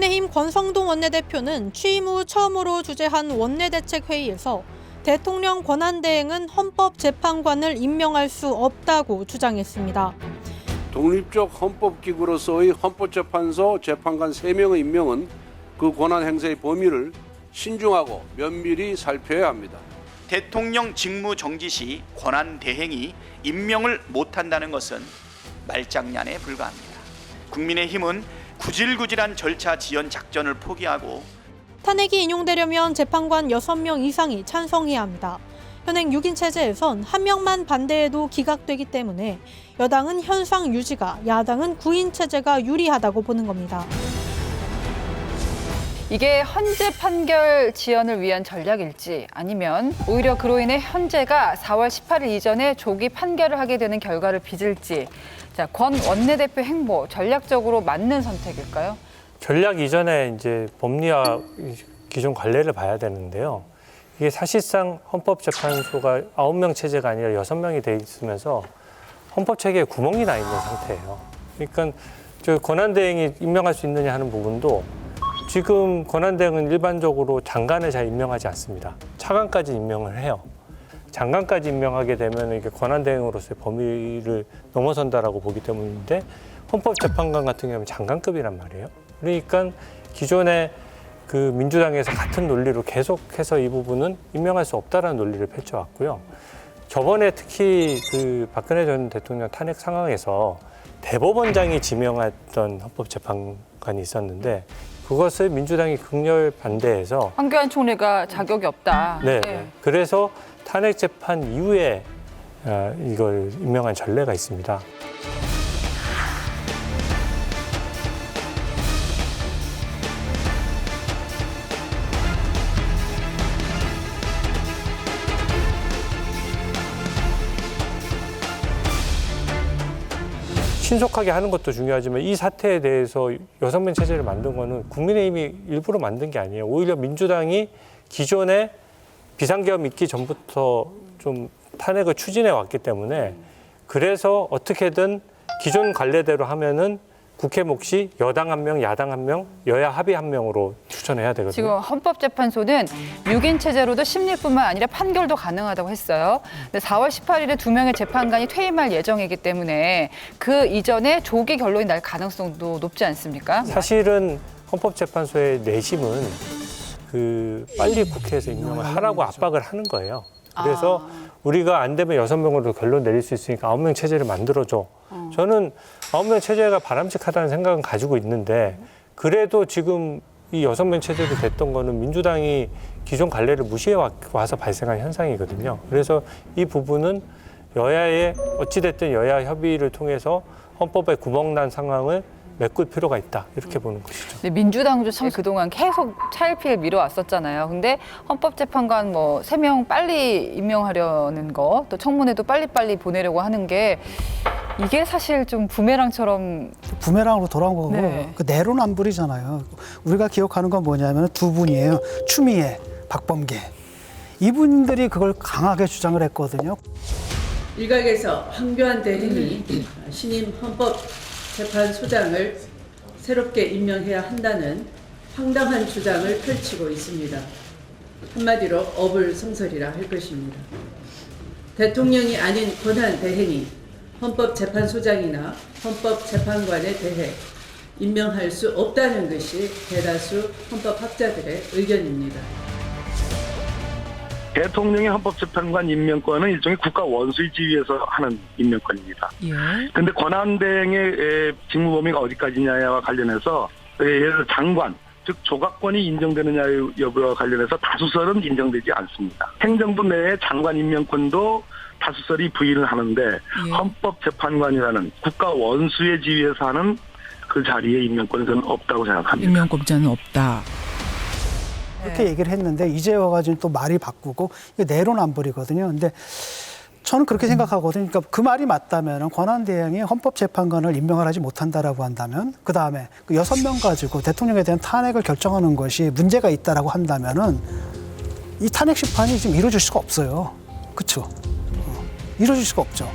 국민의힘 권성동 원내대표는 취임 후 처음으로 주재한 원내대책회의에서 대통령 권한대행은 헌법재판관을 임명할 수 없다고 주장했습니다. 독립적 헌법기구로서의 헌법재판소 재판관 3명의 임명은 그 권한 행사의 범위를 신중하고 면밀히 살펴야 합니다. 대통령 직무 정지 시 권한 대행이 임명을 못한다는 것은 말장난에 불과합니다. 국민의힘은 구질구질한 절차 지연 작전을 포기하고 탄핵이 인용되려면 재판관 6명 이상이 찬성해야 합니다. 현행 6인 체제에선 1명만 반대해도 기각되기 때문에 여당은 현상 유지가, 야당은 9인 체제가 유리하다고 보는 겁니다. 이게 헌재 판결 지연을 위한 전략일지 아니면 오히려 그로 인해 헌재가 4월 18일 이전에 조기 판결을 하게 되는 결과를 빚을지. 자, 권 원내대표 행보 전략적으로 맞는 선택일까요? 전략 이전에 이제 법리와 기존 관례를 봐야 되는데요. 이게 사실상 헌법재판소가 9명 체제가 아니라 6명이 돼 있으면서 헌법체계에 구멍이 나 있는 상태예요. 그러니까 저 권한대행이 임명할 수 있느냐 하는 부분도 지금 권한대행은 일반적으로 장관을 잘 임명하지 않습니다. 차관까지 임명을 해요. 장관까지 임명하게 되면 이게 권한대행으로서의 범위를 넘어선다라고 보기 때문인데 헌법재판관 같은 경우는 장관급이란 말이에요. 그러니까 기존에 그 민주당에서 같은 논리로 계속해서 이 부분은 임명할 수 없다라는 논리를 펼쳐왔고요. 저번에 특히 그 박근혜 전 대통령 탄핵 상황에서 대법원장이 지명했던 헌법재판관이 있었는데 그것을 민주당이 극렬 반대해서 황교안 총리가 자격이 없다. 네. 그래서 탄핵 재판 이후에 이걸 임명한 전례가 있습니다. 신속하게 하는 것도 중요하지만 이 사태에 대해서 6명 체제를 만든 거는 국민의힘이 일부러 만든 게 아니에요. 오히려 민주당이 기존에 비상계엄 있기 전부터 좀 탄핵을 추진해 왔기 때문에 그래서 어떻게든 기존 관례대로 하면은 국회 몫이 여당 1명, 야당 1명, 여야 합의 1명으로 추천해야 되거든요. 지금 헌법재판소는 6인 체제로도 심리뿐만 아니라 판결도 가능하다고 했어요. 근데 4월 18일에 2명의 재판관이 퇴임할 예정이기 때문에 그 이전에 조기 결론이 날 가능성도 높지 않습니까? 사실은 헌법재판소의 내심은 그 빨리 국회에서 임명을 하라고 압박을 하는 거예요. 그래서 우리가 안 되면 6명으로 결론 내릴 수 있으니까 9명 체제를 만들어줘. 저는 9명 체제가 바람직하다는 생각은 가지고 있는데 그래도 지금 이 6명 체제도 됐던 거는 민주당이 기존 관례를 무시해 와서 발생한 현상이거든요. 그래서 이 부분은 여야의 어찌됐든 여야 협의를 통해서 헌법에 구멍난 상황을 메꿀 필요가 있다. 이렇게 보는 것이죠. 근데 민주당도 참 그동안 계속 차일피일 미뤄왔었잖아요. 근데 헌법재판관 3명 빨리 임명하려는 거, 또 청문회도 빨리빨리 보내려고 하는 게 이게 사실 좀 부메랑처럼 부메랑으로 돌아온 거고 네. 그 내로남불이잖아요. 우리가 기억하는 건 뭐냐면 두 분이에요. 추미애, 박범계. 이분들이 그걸 강하게 주장을 했거든요. 일각에서 황교안 대행이 신임 헌법재판소장을 새롭게 임명해야 한다는 황당한 주장을 펼치고 있습니다. 한마디로 어불성설이라 할 것입니다. 대통령이 아닌 권한 대행이 헌법재판소장이나 헌법재판관에 대해 임명할 수 없다는 것이 대다수 헌법학자들의 의견입니다. 대통령의 헌법재판관 임명권은 일종의 국가 원수의 지위에서 하는 임명권입니다. 그런데 권한대행의 직무 범위가 어디까지냐와 관련해서 예를 들어 장관, 즉 조각권이 인정되느냐 여부와 관련해서 다수설은 인정되지 않습니다. 행정부 내에 장관 임명권도 다수설이 부인을 하는데 헌법재판관이라는 국가 원수의 지위에서 하는 그 자리에 임명권은 저는 없다고 생각합니다. 임명권자는 없다. 그렇게 얘기를 했는데 이제 와가지고 또 말이 바꾸고 이게 내로남불이거든요. 근데 저는 그렇게 생각하거든요. 그러니까 그 말이 맞다면 권한대행이 헌법재판관을 임명을 하지 못한다라고 한다면 그다음에 그 6명 가지고 대통령에 대한 탄핵을 결정하는 것이 문제가 있다라고 한다면은 이 탄핵 심판이 지금 이루어질 수가 없어요. 그렇죠? 이루어질 수가 없죠.